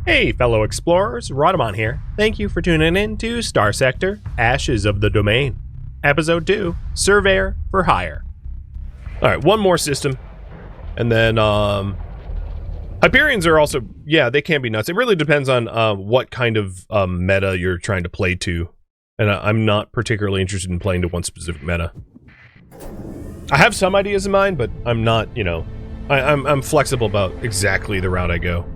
Hey fellow explorers, Rhadamant here. Thank you for tuning in to Starsector, Ashes of the Domain. Episode 2, Surveyor for Hire. Alright, one more system. And then, Hyperions are also, yeah, they can be nuts. It really depends on what kind of meta you're trying to play to. And I'm not particularly interested in playing to one specific meta. I have some ideas in mind, but I'm not, you know, I'm flexible about exactly the route I go.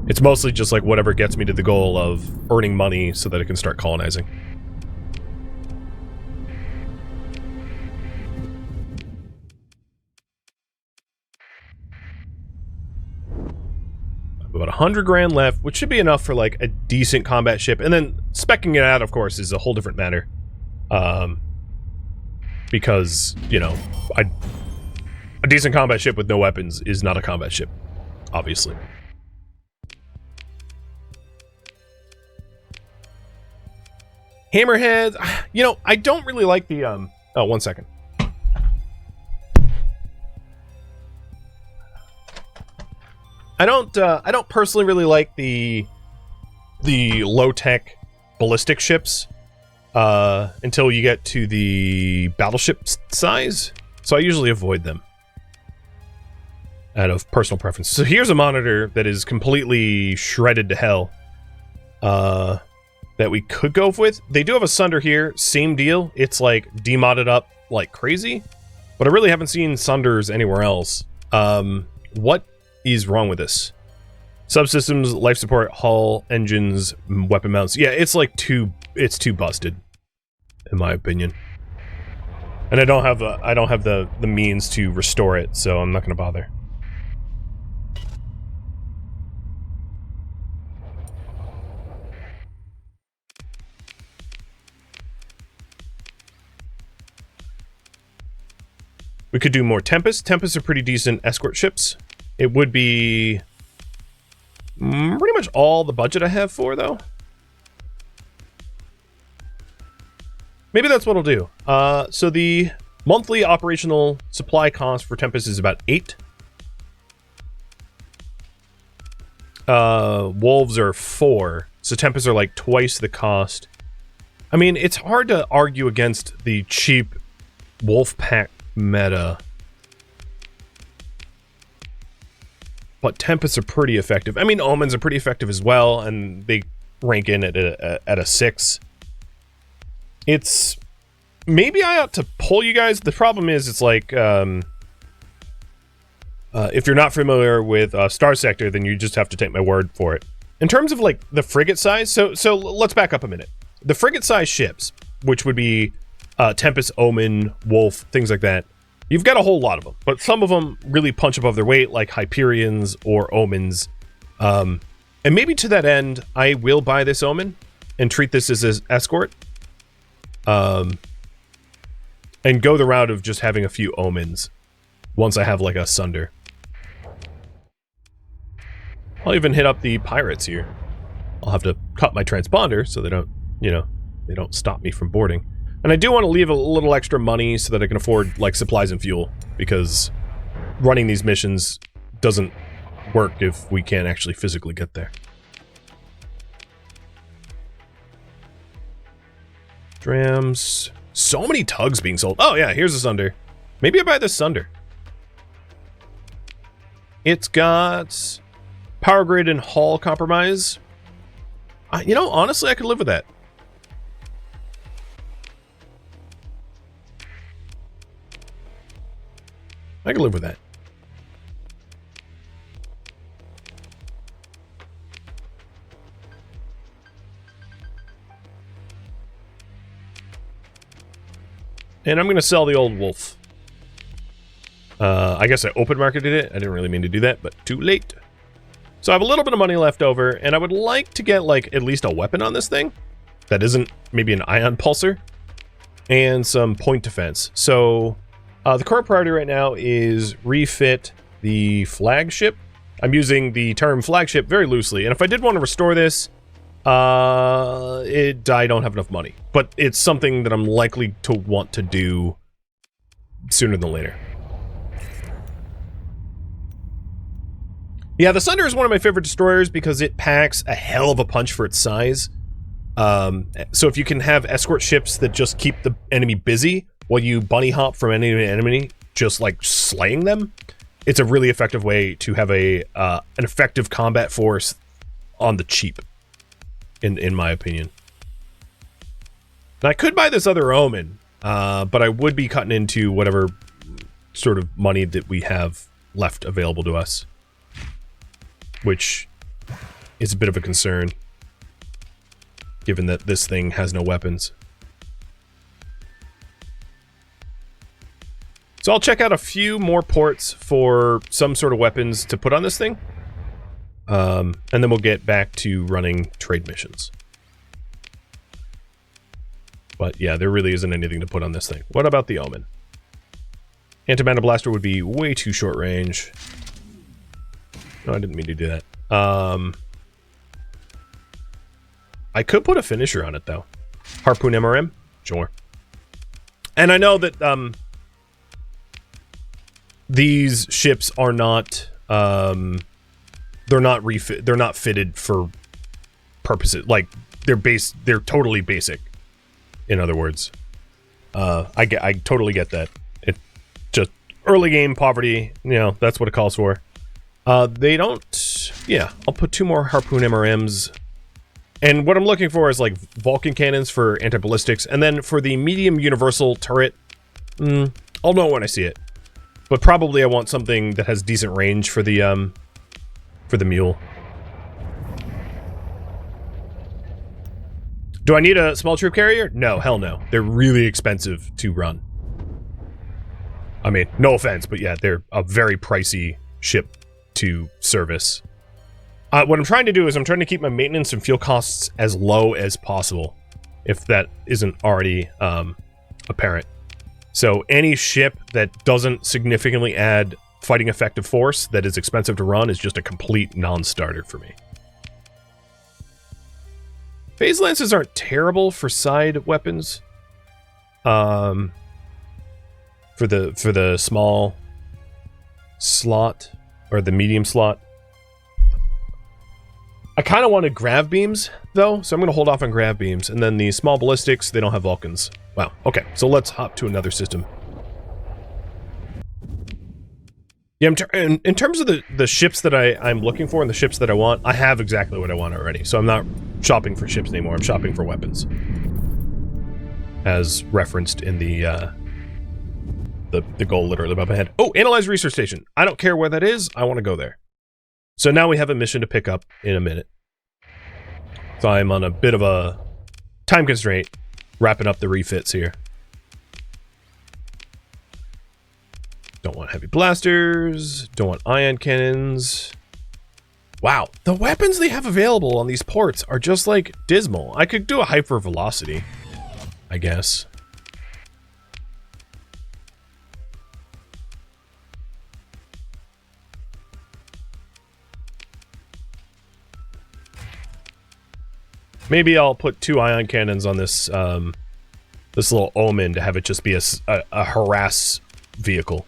It's mostly just like whatever gets me to the goal of earning money so that I can start colonizing. About 100 grand left, which should be enough for like a decent combat ship. And then speccing it out, of course, is a whole different matter. Because, you know, a decent combat ship with no weapons is not a combat ship, obviously. Hammerheads, you know, I don't really like the, oh, one second. I don't personally really like the low-tech ballistic ships, until you get to the battleship size, so I usually avoid them out of personal preference. So here's a monitor that is completely shredded to hell, that we could go with. They do have a Sunder here, same deal. It's like demodded up like crazy, but I really haven't seen Sunders anywhere else. What is wrong with this? Subsystems, life support, hull, engines, weapon mounts. Yeah, it's like it's too busted, in my opinion. And I don't have the means to restore it, so I'm not gonna bother. We could do more Tempest. Tempests are pretty decent escort ships. It would be pretty much all the budget I have for, though. Maybe that's what I'll do. So the monthly operational supply cost for Tempest is about 8. Wolves are 4. So Tempests are like twice the cost. I mean, it's hard to argue against the cheap wolf pack meta, but Tempests are pretty effective. I mean, Omens are pretty effective as well, and they rank in at a 6. It's maybe I ought to pull you guys. The problem is, it's like if you're not familiar with Starsector, then you just have to take my word for it. In terms of like the frigate size, so let's back up a minute. The frigate size ships, which would be Tempest, Omen, Wolf, things like that. You've got a whole lot of them, but some of them really punch above their weight, like Hyperions or Omens. And maybe to that end, I will buy this Omen and treat this as an escort. And go the route of just having a few Omens once I have like a Sunder. I'll even hit up the pirates here. I'll have to cut my transponder so they don't, you know, they don't stop me from boarding. And I do want to leave a little extra money so that I can afford, like, supplies and fuel, because running these missions doesn't work if we can't actually physically get there. Drams. So many tugs being sold. Oh, yeah, here's a Sunder. Maybe I buy this Sunder. It's got power grid and hull compromise. You know, honestly, I could live with that. I can live with that. And I'm going to sell the old Wolf. I guess I open marketed it. I didn't really mean to do that, but too late. So I have a little bit of money left over, and I would like to get, like, at least a weapon on this thing. That isn't maybe an ion pulsar. And some point defense. So the current priority right now is refit the Flagship. I'm using the term Flagship very loosely, and if I did want to restore this, I don't have enough money. But it's something that I'm likely to want to do sooner than later. Yeah, the Sunder is one of my favorite destroyers because it packs a hell of a punch for its size. So if you can have escort ships that just keep the enemy busy while you bunny hop from enemy to enemy, just like slaying them, it's a really effective way to have an effective combat force on the cheap, in my opinion. Now, I could buy this other Omen, but I would be cutting into whatever sort of money that we have left available to us, which is a bit of a concern, given that this thing has no weapons. So I'll check out a few more ports for some sort of weapons to put on this thing. And then we'll get back to running trade missions. But yeah, there really isn't anything to put on this thing. What about the Omen? Anti-mana blaster would be way too short range. No, I didn't mean to do that. I could put a finisher on it, though. Harpoon MRM? Sure. And I know that, these ships are not, they're not fitted for purposes, like, they're totally basic, in other words. I totally get that. It just, early game poverty, you know, that's what it calls for. They don't, yeah, I'll put 2 more Harpoon MRMs. And what I'm looking for is, like, Vulcan cannons for anti-ballistics, and then for the medium universal turret, I'll know when I see it. But probably I want something that has decent range for the mule. Do I need a small troop carrier? No, hell no. They're really expensive to run. I mean, no offense, but yeah, they're a very pricey ship to service. What I'm trying to do is I'm trying to keep my maintenance and fuel costs as low as possible, if that isn't already apparent. So any ship that doesn't significantly add fighting effective force that is expensive to run is just a complete non-starter for me. Phase lances aren't terrible for side weapons. For the small slot or the medium slot. I kind of wanted grav beams, though, so I'm going to hold off on grav beams. And then the small ballistics, they don't have Vulcans. Wow, okay, so let's hop to another system. Yeah, in terms of the ships that I'm looking for and the ships that I want, I have exactly what I want already. So I'm not shopping for ships anymore, I'm shopping for weapons. As referenced in the goal literally above my head. Oh, Analyze Research Station. I don't care where that is, I want to go there. So now we have a mission to pick up in a minute. So I'm on a bit of a time constraint, wrapping up the refits here. Don't want heavy blasters, don't want ion cannons. Wow, the weapons they have available on these ports are just like dismal. I could do a hyper velocity, I guess. Maybe I'll put 2 ion cannons on this this little Omen to have it just be a harass vehicle.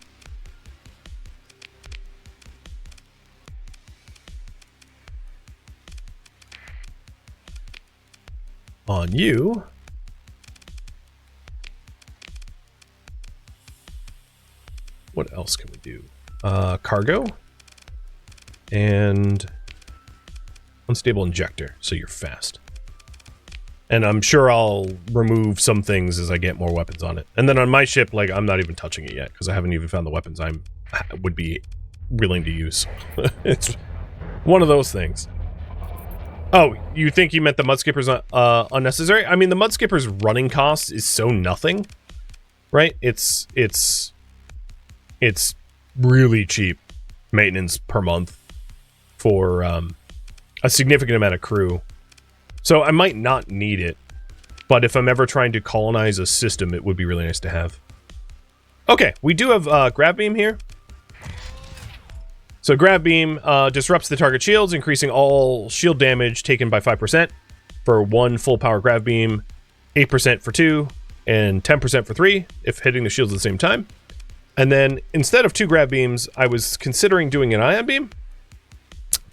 On you. What else can we do? Cargo. And unstable injector, so you're fast. And I'm sure I'll remove some things as I get more weapons on it. And then on my ship, like, I'm not even touching it yet, because I haven't even found the weapons I would be willing to use. It's one of those things. Oh, you think you meant the Mudskipper's unnecessary? I mean, the Mudskipper's running cost is so nothing, right? It's really cheap maintenance per month for a significant amount of crew. So I might not need it, but if I'm ever trying to colonize a system, it would be really nice to have. Okay, we do have Grab Beam here. So Grab Beam disrupts the target shields, increasing all shield damage taken by 5% for 1 full power Grab Beam, 8% for 2, and 10% for 3 if hitting the shields at the same time. And then instead of 2 Grab Beams, I was considering doing an Ion Beam.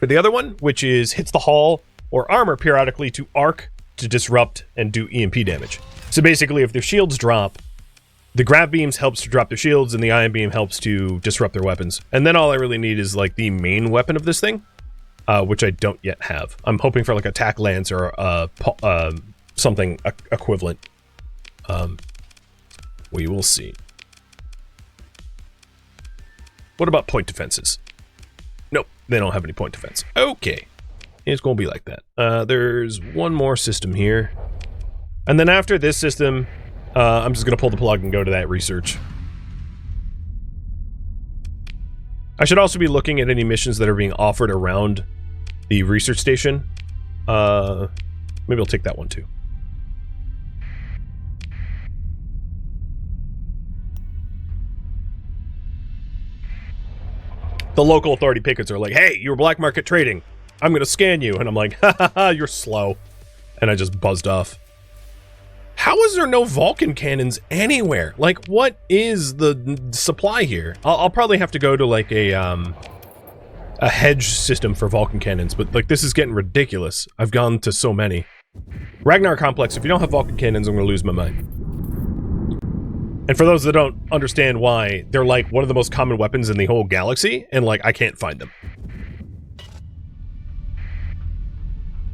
for the other one, which is hits the hull or armor periodically to arc, to disrupt, and do EMP damage. So basically, if their shields drop, the grav beams helps to drop their shields, and the ion beam helps to disrupt their weapons. And then all I really need is like the main weapon of this thing, which I don't yet have. I'm hoping for like a tack lance or something equivalent. We will see. What about point defenses? Nope, they don't have any point defense. Okay, it's gonna be like that. There's one more system here, and then after this system, I'm just gonna pull the plug and go to that research. I should also be looking at any missions that are being offered around the research station. Maybe I'll take that one too. The local authority pickets are like, hey, you're black market trading. I'm gonna scan you. And I'm like, ha ha ha, you're slow. And I just buzzed off. How is there no Vulcan cannons anywhere? Like, what is the supply here? I'll probably have to go to like a hedge system for Vulcan cannons, but like this is getting ridiculous. I've gone to so many. Ragnar Complex, if you don't have Vulcan cannons, I'm gonna lose my mind. And for those that don't understand why, they're like one of the most common weapons in the whole galaxy, and like I can't find them.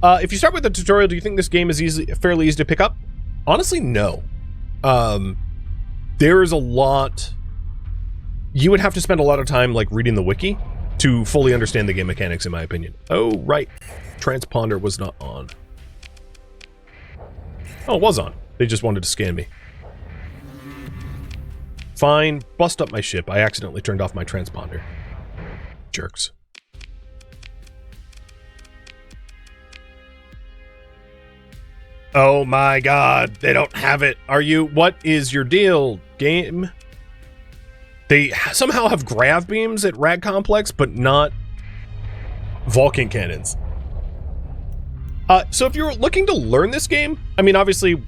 If you start with the tutorial, do you think this game is fairly easy to pick up? Honestly, no. There is a lot... You would have to spend a lot of time like reading the wiki to fully understand the game mechanics, in my opinion. Oh, right. Transponder was not on. Oh, it was on. They just wanted to scan me. Fine. Bust up my ship. I accidentally turned off my transponder. Jerks. Oh my god, they don't have it. Are you... What is your deal, game? They somehow have grav beams at Rag Complex, but not Vulcan cannons. So if you're looking to learn this game, I mean, obviously,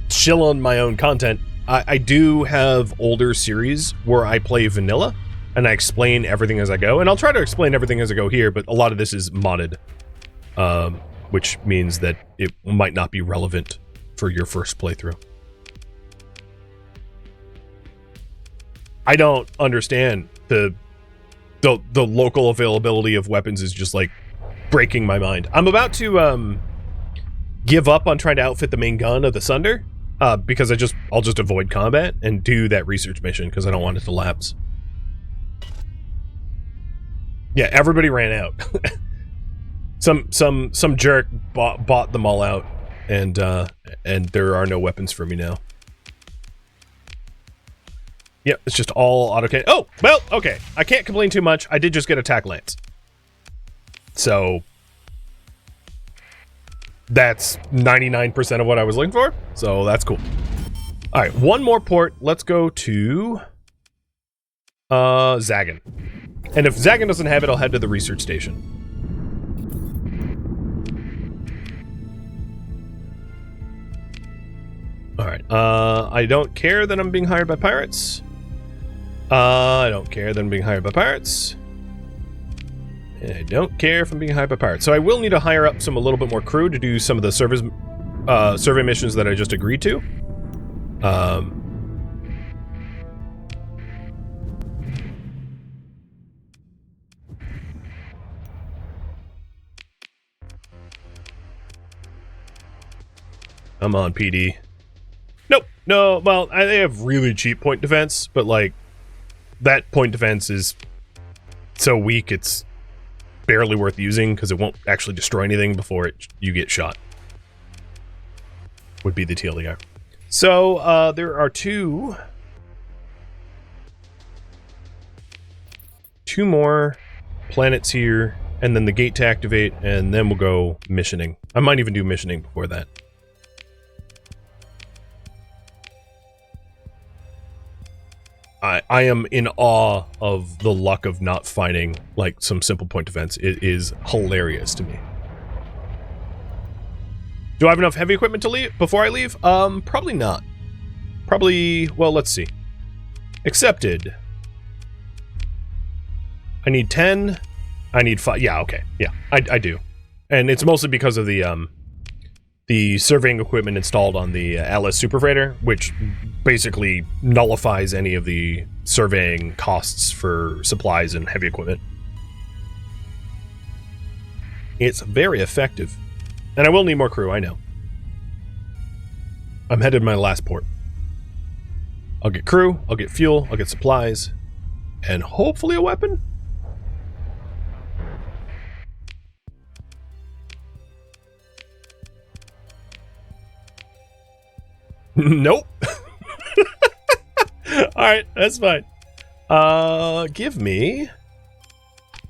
chill on my own content. I do have older series where I play vanilla, and I explain everything as I go. And I'll try to explain everything as I go here, but a lot of this is modded. Which means that it might not be relevant for your first playthrough. I don't understand the local availability of weapons is just like breaking my mind. I'm about to give up on trying to outfit the main gun of the Sunder because I'll just avoid combat and do that research mission because I don't want it to lapse. Yeah, everybody ran out. Some jerk bought them all out, and there are no weapons for me now. Yeah, it's just all auto cannon. Oh, well, okay. I can't complain too much. I did just get a tack lance. So that's 99% of what I was looking for. So that's cool. All right, one more port. Let's go to Zagan. And if Zagan doesn't have it, I'll head to the research station. Alright, I don't care that I'm being hired by pirates. I don't care that I'm being hired by pirates. And I don't care if I'm being hired by pirates. So I will need to hire up a little bit more crew to do some of the survey missions that I just agreed to. Come on, PD. Nope. No, well, they have really cheap point defense, but like that point defense is so weak it's barely worth using because it won't actually destroy anything before you get shot. Would be the TLDR. So there are two more planets here, and then the gate to activate, and then we'll go missioning. I might even do missioning before that. I am in awe of the luck of not finding, like, some simple point defense. It is hilarious to me. Do I have enough heavy equipment to leave before I leave? Probably not. Probably, well, let's see. Accepted. I need 10, I need 5. Yeah, okay. Yeah, I do. And it's mostly because of the surveying equipment installed on the Atlas Super Freighter, which basically nullifies any of the surveying costs for supplies and heavy equipment. It's very effective. And I will need more crew, I know. I'm headed to my last port. I'll get crew, I'll get fuel, I'll get supplies, and hopefully a weapon? Nope. Alright, that's fine. Give me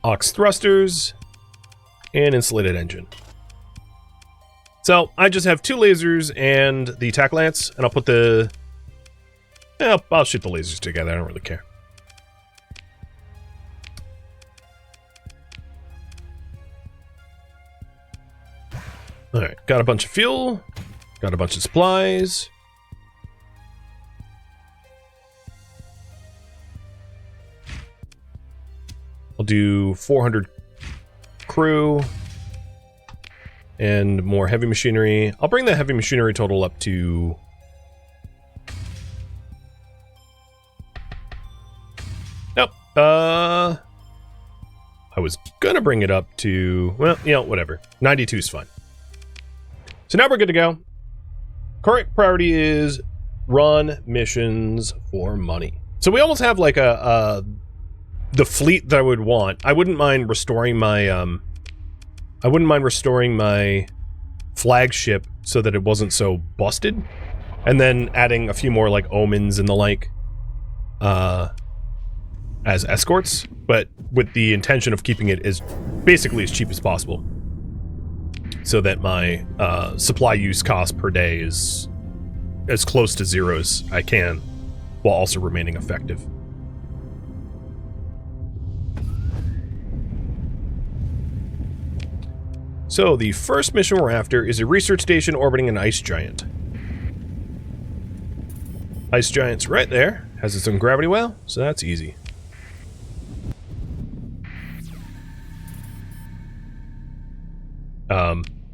aux thrusters and insulated engine. So, I just have 2 lasers and the tack lance, and I'll put the... Yeah, I'll shoot the lasers together, I don't really care. Alright, got a bunch of fuel, got a bunch of supplies. I'll do 400 crew and more heavy machinery. I'll bring the heavy machinery total up to... Nope. I was gonna bring it up to... Well, you know, whatever. 92 is fine. So now we're good to go. Current priority is run missions for money. So we almost have like the fleet that I would want. I wouldn't mind restoring my flagship so that it wasn't so busted, and then adding a few more like omens and the like as escorts, but with the intention of keeping it as basically as cheap as possible, so that my supply use cost per day is as close to 0 as I can, while also remaining effective. So, the first mission we're after is a research station orbiting an ice giant. Ice giant's right there, has its own gravity well, so that's easy.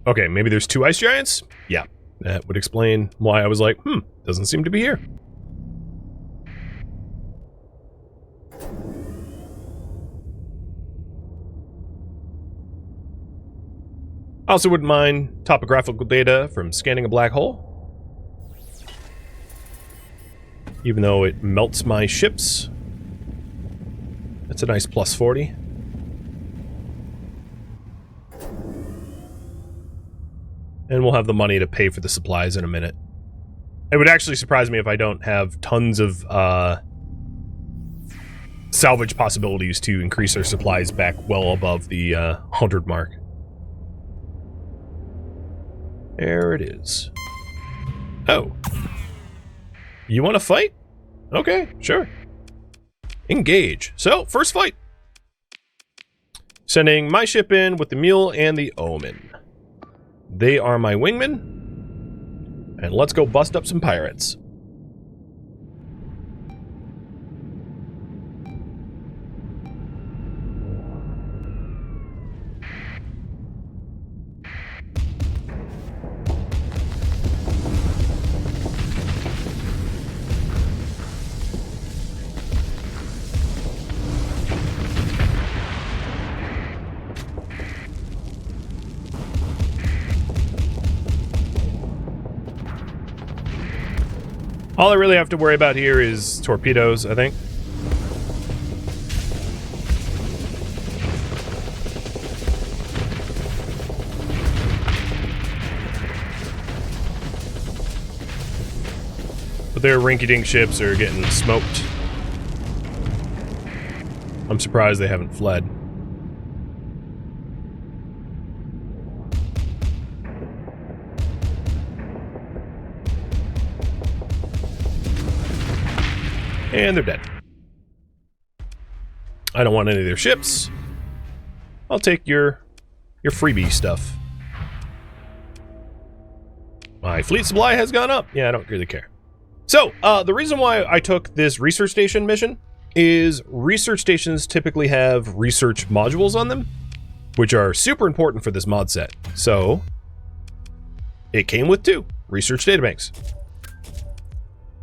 Okay, maybe there's 2 ice giants? Yeah, that would explain why I was like, doesn't seem to be here. I also wouldn't mind topographical data from scanning a black hole, even though it melts my ships. That's a nice plus 40. And we'll have the money to pay for the supplies in a minute. It would actually surprise me if I don't have tons of salvage possibilities to increase our supplies back well above the 100 mark. There it is. Oh. You want to fight? Okay, sure. Engage. So, first fight. Sending my ship in with the mule and the omen. They are my wingmen. And let's go bust up some pirates. All I really have to worry about here is torpedoes, I think. But their rinky-dink ships are getting smoked. I'm surprised they haven't fled. And they're dead. I don't want any of their ships. I'll take your freebie stuff. My fleet supply has gone up. Yeah, I don't really care. So, the reason why I took this research station mission is research stations typically have research modules on them, which are super important for this mod set. So it came with 2 research databanks.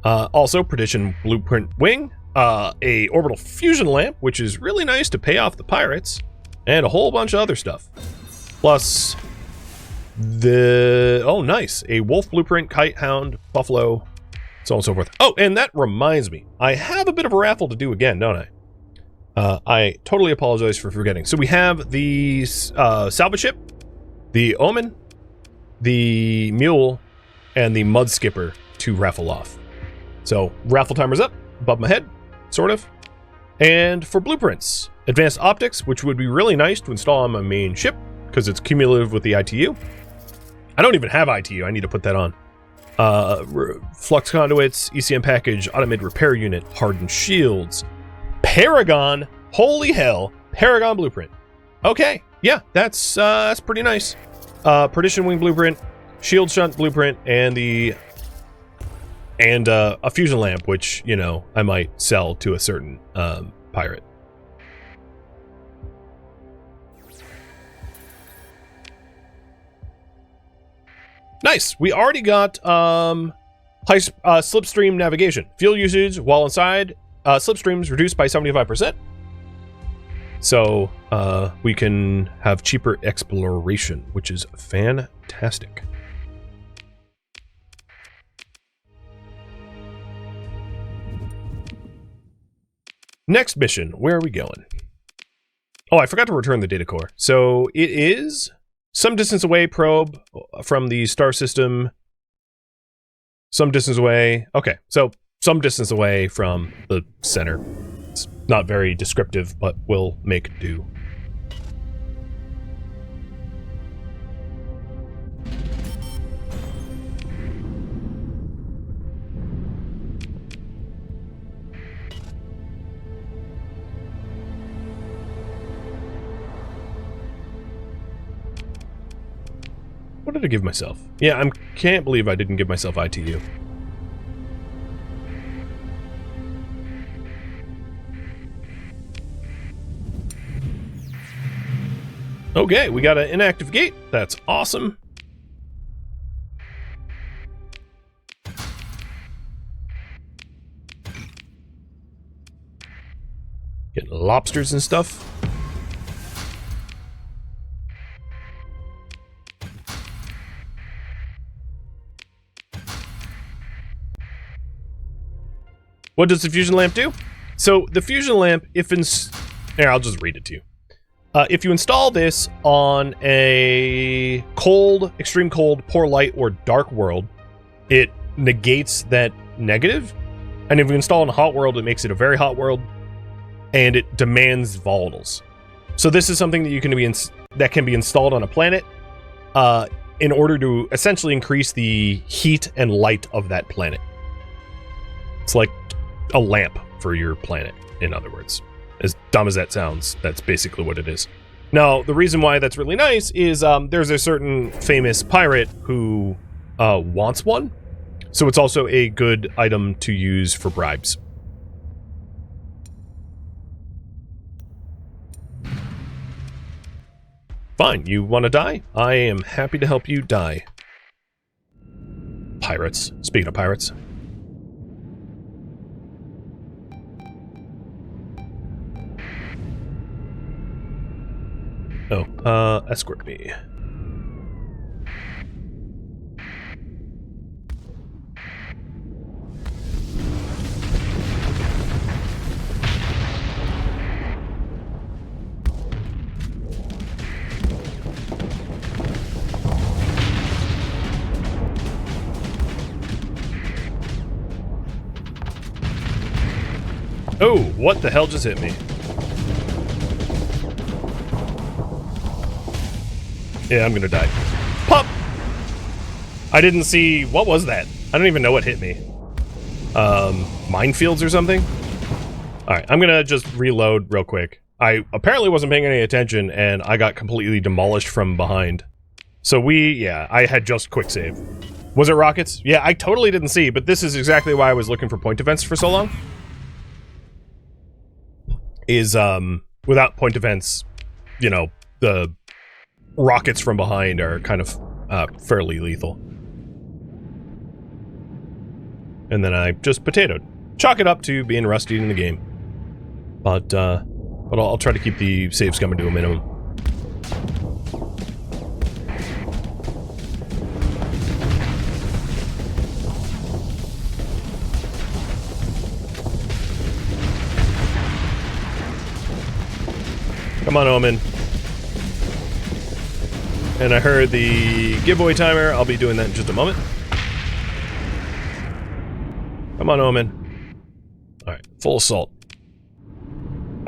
Also, Perdition Blueprint Wing, a orbital fusion lamp, which is really nice to pay off the pirates, and a whole bunch of other stuff. Plus oh nice, a wolf blueprint, kite, hound, buffalo, so on and so forth. Oh, and that reminds me, I have a bit of a raffle to do again, don't I? I totally apologize for forgetting. So we have the salvage ship, the omen, the mule, and the mud skipper to raffle off. So raffle timer's up, above my head, sort of. And for blueprints, advanced optics, which would be really nice to install on my main ship because it's cumulative with the ITU. I don't even have ITU, I need to put that on. Flux conduits, ECM package, automated repair unit, hardened shields, Paragon, holy hell, Paragon blueprint. Okay, yeah, that's pretty nice. Perdition wing blueprint, shield shunt blueprint, and a fusion lamp, which, you know, I might sell to a certain pirate. Nice. We already got slipstream navigation. Fuel usage while inside slipstreams reduced by 75%. So we can have cheaper exploration, which is fantastic. Next mission, where are we going? Oh, I forgot to return the data core. So it is some distance away, probe from the star system. Some distance away. Okay, so some distance away from the center. It's not very descriptive, but we'll make do. What did I give myself? Yeah, I can't believe I didn't give myself ITU. Okay, we got an inactive gate. That's awesome. Getting lobsters and stuff. What does the fusion lamp do? So the fusion lamp, here, I'll just read it to you. If you install this on a cold, extreme cold, poor light, or dark world, it negates that negative. And if you install in a hot world, it makes it a very hot world, and it demands volatiles. So this is something that that can be installed on a planet in order to essentially increase the heat and light of that planet. It's like a lamp for your planet, in other words. As dumb as that sounds, that's basically what it is. Now, the reason why that's really nice is there's a certain famous pirate who wants one. So it's also a good item to use for bribes. Fine, you want to die? I am happy to help you die. Pirates. Speaking of pirates. Oh, escort me. Oh, what the hell just hit me? Yeah, I'm gonna die. Pop! I didn't see... What was that? I don't even know what hit me. Minefields or something? Alright, I'm gonna just reload real quick. I apparently wasn't paying any attention, and I got completely demolished from behind. So yeah, I had just quick save. Was it rockets? Yeah, I totally didn't see, but this is exactly why I was looking for point defense for so long. is without point defense, you know, the rockets from behind are kind of fairly lethal. And then I just potatoed. Chalk it up to being rusty in the game. But I'll try to keep the saves coming to a minimum. Come on, Omen. And I heard the giveaway timer. I'll be doing that in just a moment. Come on, Omen. Alright, full assault.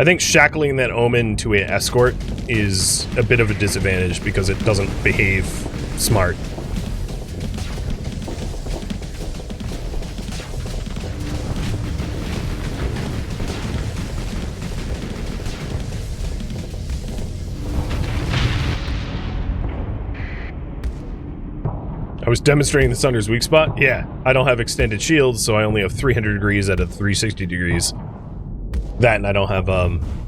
I think shackling that Omen to an escort is a bit of a disadvantage because it doesn't behave smart. I was demonstrating the Sunder's weak spot? Yeah, I don't have extended shields, so I only have 300 degrees out of 360 degrees. That, and I don't have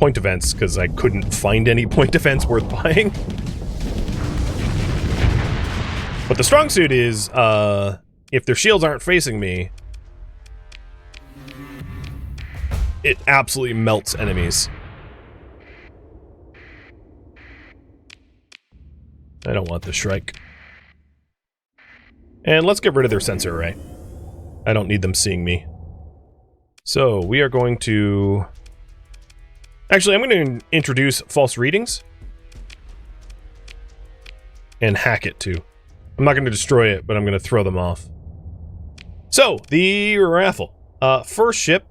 point defense, because I couldn't find any point defense worth buying. But the strong suit is, if their shields aren't facing me, it absolutely melts enemies. I don't want the Shrike. And let's get rid of their sensor array. I don't need them seeing me. So, we are going to... Actually, I'm going to introduce false readings. And hack it, too. I'm not going to destroy it, but I'm going to throw them off. So, the raffle. First ship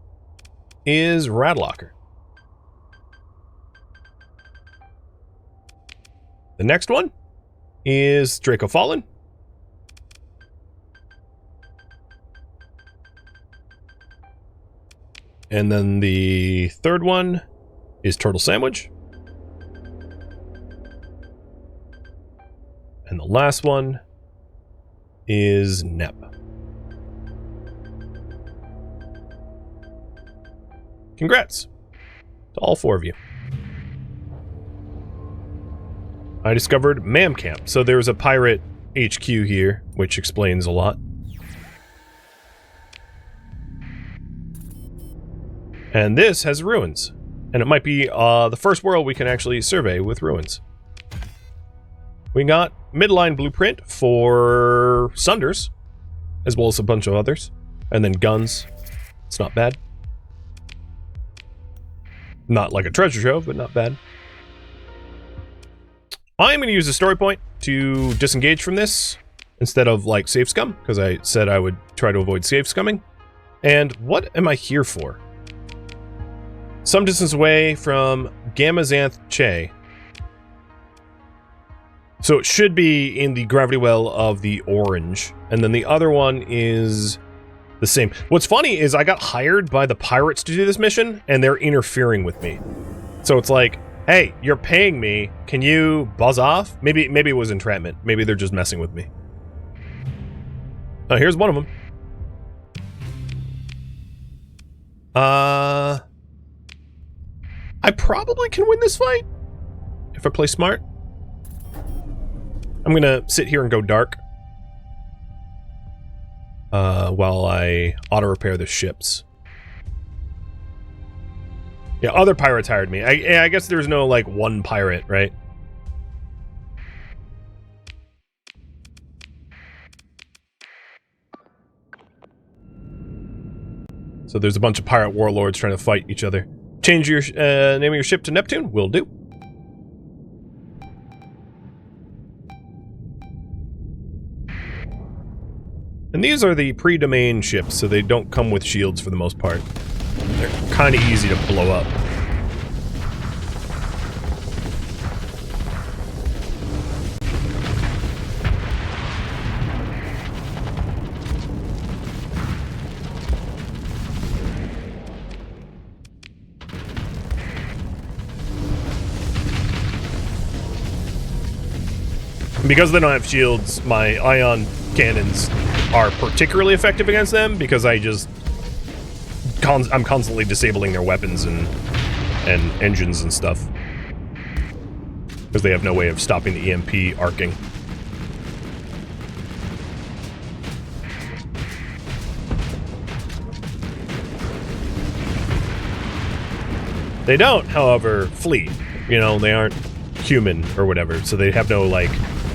is Radlocker. The next one is Draco Fallen. And then the third one is Turtle Sandwich. And the last one is Nep. Congrats to all four of you. I discovered Mam Camp. So there's a pirate HQ here, which explains a lot. And this has ruins. And it might be the first world we can actually survey with ruins. We got midline blueprint for Sunders, as well as a bunch of others. And then guns. It's not bad. Not like a treasure trove, but not bad. I'm going to use a story point to disengage from this instead of like safe scum, because I said I would try to avoid safe scumming. And what am I here for? Some distance away from Gamazanth Che. So it should be in the gravity well of the orange. And then the other one is the same. What's funny is I got hired by the pirates to do this mission, and they're interfering with me. So it's like, hey, you're paying me. Can you buzz off? Maybe it was entrapment. Maybe they're just messing with me. Here's one of them. I probably can win this fight if I play smart. I'm gonna sit here and go dark while I auto-repair the ships. Yeah, other pirates hired me. I guess there's no, like, one pirate, right? So there's a bunch of pirate warlords trying to fight each other. Change your name of your ship to Neptune? Will do. And these are the pre-domain ships, so they don't come with shields for the most part. They're kind of easy to blow up. Because they don't have shields, my ion cannons are particularly effective against them because I'm constantly disabling their weapons and and engines and stuff. Because they have no way of stopping the EMP arcing. They don't, however, flee. You know, they aren't human or whatever, so they have no, like,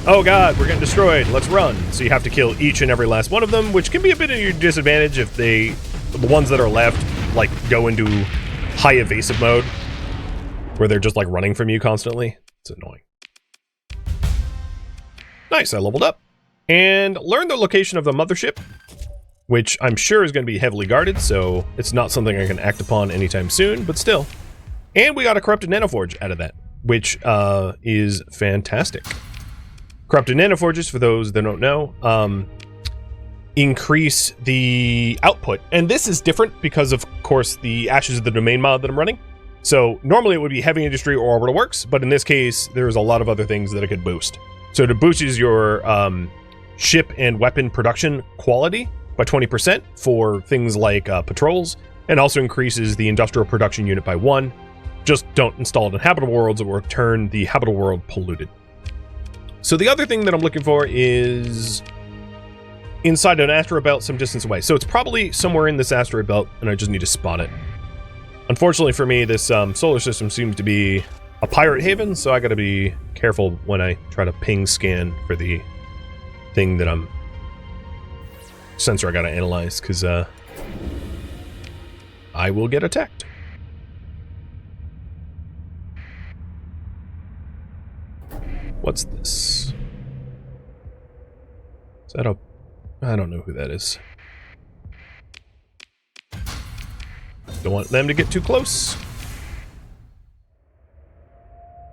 oh god, we're getting destroyed, let's run. So you have to kill each and every last one of them, which can be a bit of your disadvantage if the ones that are left, like, go into high evasive mode, where they're just, like, running from you constantly. It's annoying. Nice, I leveled up. And learned the location of the mothership, which I'm sure is going to be heavily guarded, so it's not something I can act upon anytime soon, but still. And we got a corrupted nanoforge out of that, which is fantastic. Corrupted nanoforges, for those that don't know, increase the output. And this is different because, of course, the Ashes of the Domain mod that I'm running. So normally it would be heavy industry or orbital works, but in this case, there's a lot of other things that it could boost. So it boosts your ship and weapon production quality by 20% for things like patrols, and also increases the industrial production unit by 1. Just don't install it in habitable worlds or turn the habitable world polluted. So the other thing that I'm looking for is inside an asteroid belt some distance away. So it's probably somewhere in this asteroid belt, and I just need to spot it. Unfortunately for me, this solar system seems to be a pirate haven, so I gotta be careful when I try to ping scan for the thing that I'm... sensor I gotta analyze, because I will get attacked. What's this? Is that a... I don't know who that is. Don't want them to get too close.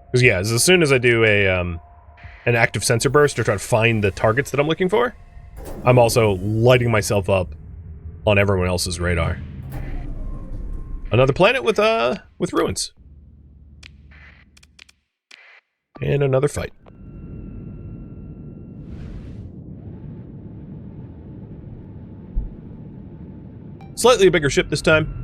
Because yeah, as soon as I do a an active sensor burst to try to find the targets that I'm looking for, I'm also lighting myself up on everyone else's radar. Another planet with ruins. And another fight. Slightly bigger ship this time.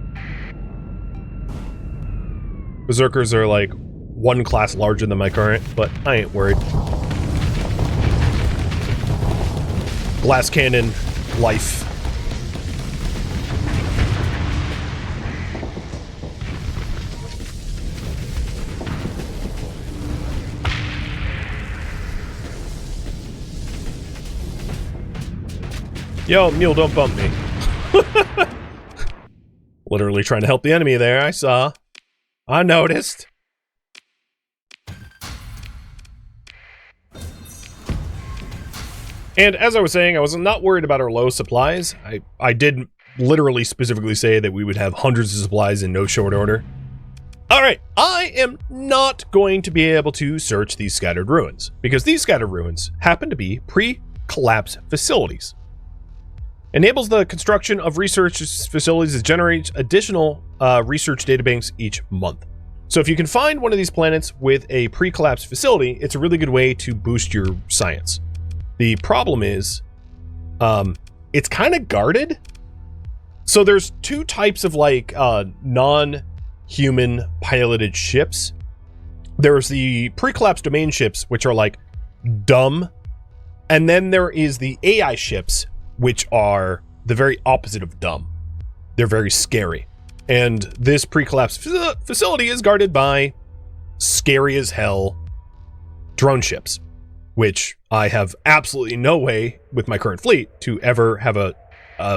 Berserkers are like one class larger than my current, but I ain't worried. Glass cannon, life. Yo, mule, don't bump me. Literally trying to help the enemy there, I saw. I noticed. And as I was saying, I was not worried about our low supplies. I did literally specifically say that we would have hundreds of supplies in no short order. Alright, I am not going to be able to search these scattered ruins, because these scattered ruins happen to be pre-collapse facilities. Enables the construction of research facilities that generates additional research databanks each month. So if you can find one of these planets with a pre-collapse facility, it's a really good way to boost your science. The problem is, it's kind of guarded. So there's two types of like non-human piloted ships. There's the pre-collapse domain ships, which are like dumb. And then there is the AI ships, which are the very opposite of dumb. They're very scary. And this pre-collapse facility is guarded by scary as hell drone ships, which I have absolutely no way with my current fleet to ever have a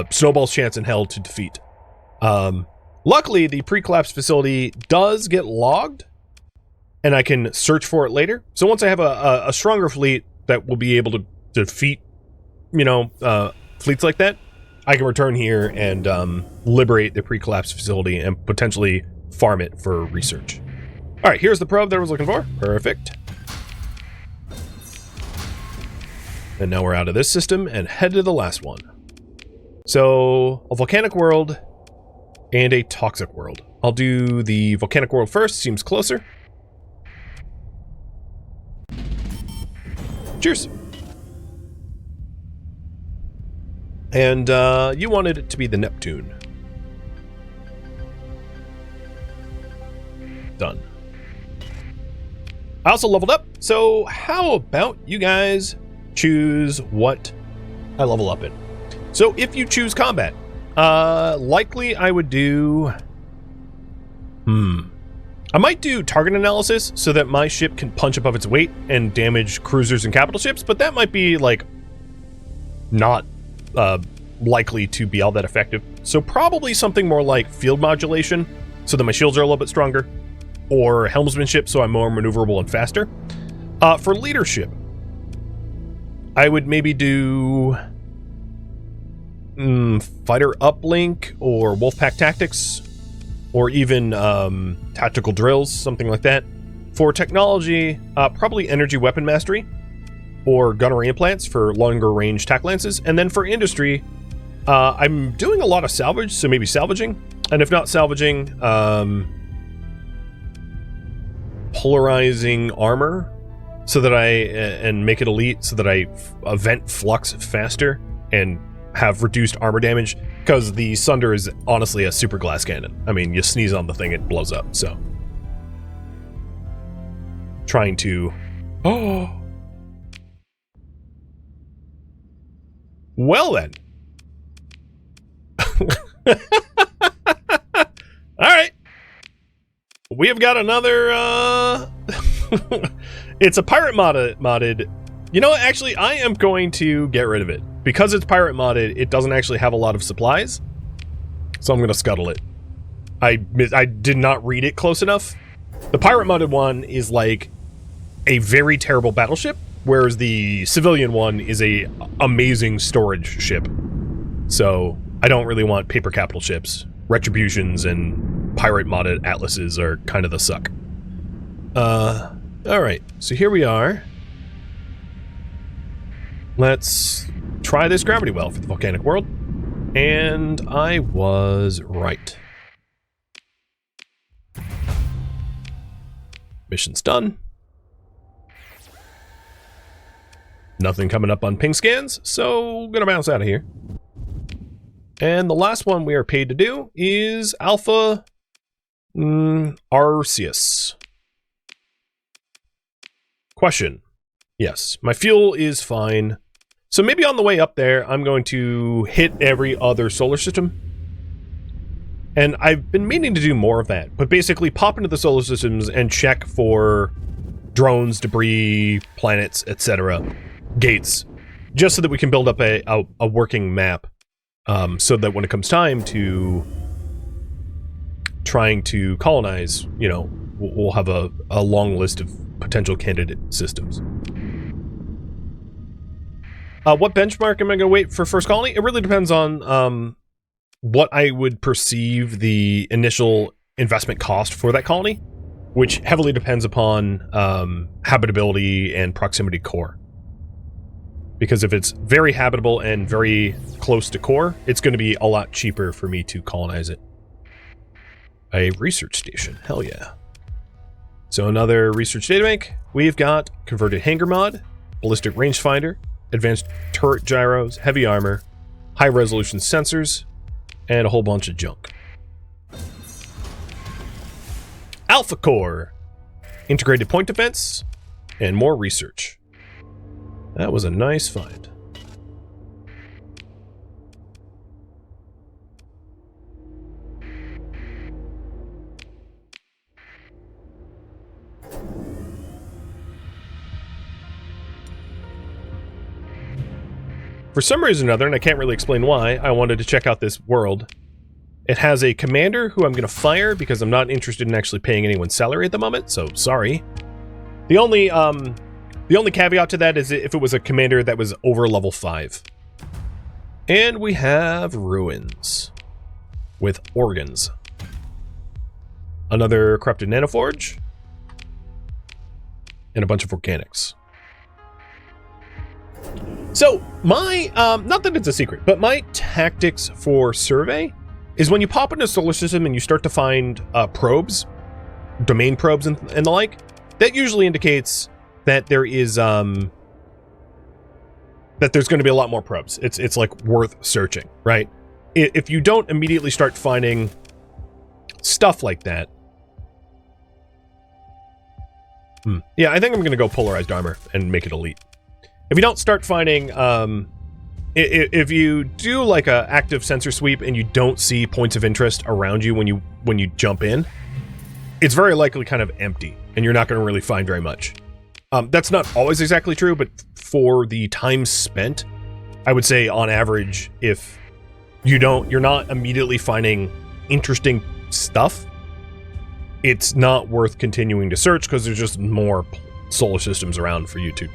snowball's chance in hell to defeat. Luckily, the pre-collapse facility does get logged, and I can search for it later. So once I have a stronger fleet that will be able to defeat, fleets like that, I can return here and liberate the pre-collapse facility and potentially farm it for research. All right, here's the probe that I was looking for. Perfect. And now we're out of this system and head to the last one. So, a volcanic world and a toxic world. I'll do the volcanic world first, seems closer. Cheers. And you wanted it to be the Neptune. Done. I also leveled up, so how about you guys choose what I level up in? So if you choose combat, likely I would do... I might do target analysis so that my ship can punch above its weight and damage cruisers and capital ships, but that might be, like, not likely to be all that effective. So probably something more like field modulation, so that my shields are a little bit stronger, or helmsmanship, so I'm more maneuverable and faster. For leadership, I would maybe do fighter uplink or wolfpack tactics, or even tactical drills, something like that. For technology, probably energy weapon mastery, or gunnery implants for longer range tack lances. And then for industry, I'm doing a lot of salvage, so maybe salvaging. And if not salvaging, polarizing armor, so that and make it elite, so that I event flux faster and have reduced armor damage, because the Sunder is honestly a super glass cannon. I mean, you sneeze on the thing, it blows up, so. Trying to... Oh! Well then. Alright. We have got another, it's a pirate modded. You know what, actually, I am going to get rid of it. Because it's pirate modded, it doesn't actually have a lot of supplies. So I'm going to scuttle it. I did not read it close enough. The pirate modded one is like a very terrible battleship, whereas the civilian one is a amazing storage ship. So I don't really want paper capital ships. Retributions and pirate modded atlases are kind of the suck. Alright, so here we are. Let's try this gravity well for the volcanic world. And I was right. Mission's done. Nothing coming up on ping scans, so gonna bounce out of here. And the last one we are paid to do is Alpha Arceus. Question. Yes, my fuel is fine. So maybe on the way up there, I'm going to hit every other solar system. And I've been meaning to do more of that, but basically pop into the solar systems and check for drones, debris, planets, etc. Gates, just so that we can build up a working map, so that when it comes time to trying to colonize, you know, we'll have a long list of potential candidate systems. What benchmark am I going to wait for first colony? It really depends on what I would perceive the initial investment cost for that colony, which heavily depends upon habitability and proximity core. Because if it's very habitable and very close to core, it's going to be a lot cheaper for me to colonize it. A research station, hell yeah. So another research databank. We've got converted hangar mod, ballistic rangefinder, advanced turret gyros, heavy armor, high resolution sensors, and a whole bunch of junk. Alpha Core, integrated point defense, and more research. That was a nice find. For some reason or another, and I can't really explain why, I wanted to check out this world. It has a commander who I'm going to fire because I'm not interested in actually paying anyone's salary at the moment, so sorry. The only caveat to that is if it was a commander that was over level 5. And we have ruins with organs. Another corrupted nanoforge. And a bunch of volcanics. So, my, not that it's a secret, but my tactics for survey is when you pop into a solar system and you start to find probes, domain probes and the like, that usually indicates that there is, that there's going to be a lot more probes. It's like worth searching, right? If you don't immediately start finding stuff like that, Yeah, I think I'm going to go polarized armor and make it elite. If you don't start finding, if you do like a active sensor sweep and you don't see points of interest around you when you jump in, it's very likely kind of empty, and you're not going to really find very much. That's not always exactly true, but for the time spent, I would say on average, if you're not immediately finding interesting stuff, it's not worth continuing to search because there's just more solar systems around for you to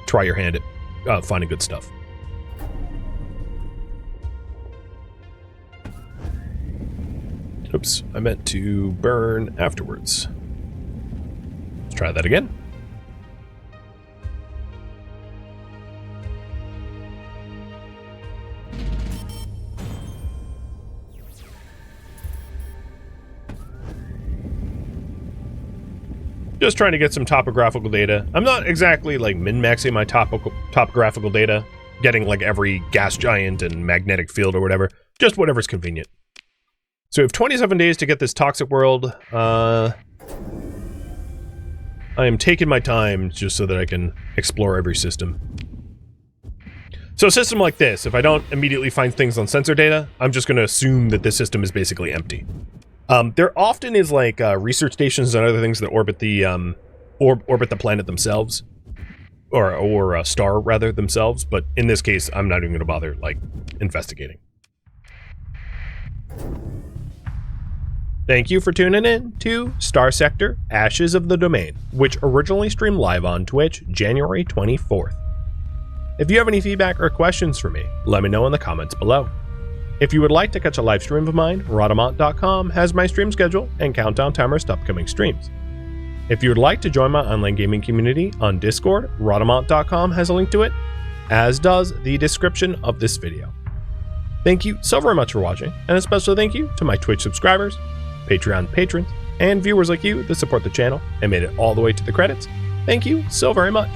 try your hand at finding good stuff. Oops, I meant to burn afterwards. Let's try that again. Just trying to get some topographical data. I'm not exactly like min-maxing my topographical data, getting like every gas giant and magnetic field or whatever, just whatever's convenient. So we have 27 days to get this toxic world. I am taking my time just so that I can explore every system. So a system like this, if I don't immediately find things on sensor data, I'm just going to assume that this system is basically empty. There often is like research stations and other things that orbit the orbit the planet themselves, or a star rather themselves. But in this case, I'm not even going to bother like investigating. Thank you for tuning in to Starsector: Ashes of the Domain, which originally streamed live on Twitch January 24th. If you have any feedback or questions for me, let me know in the comments below. If you would like to catch a live stream of mine, Rhadamant.com has my stream schedule and countdown timers to upcoming streams. If you would like to join my online gaming community on Discord, Rhadamant.com has a link to it, as does the description of this video. Thank you so very much for watching, and a special thank you to my Twitch subscribers, Patreon patrons, and viewers like you that support the channel and made it all the way to the credits. Thank you so very much.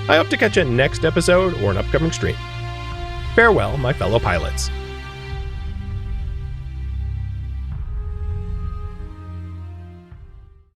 I hope to catch you next episode or an upcoming stream. Farewell, my fellow pilots.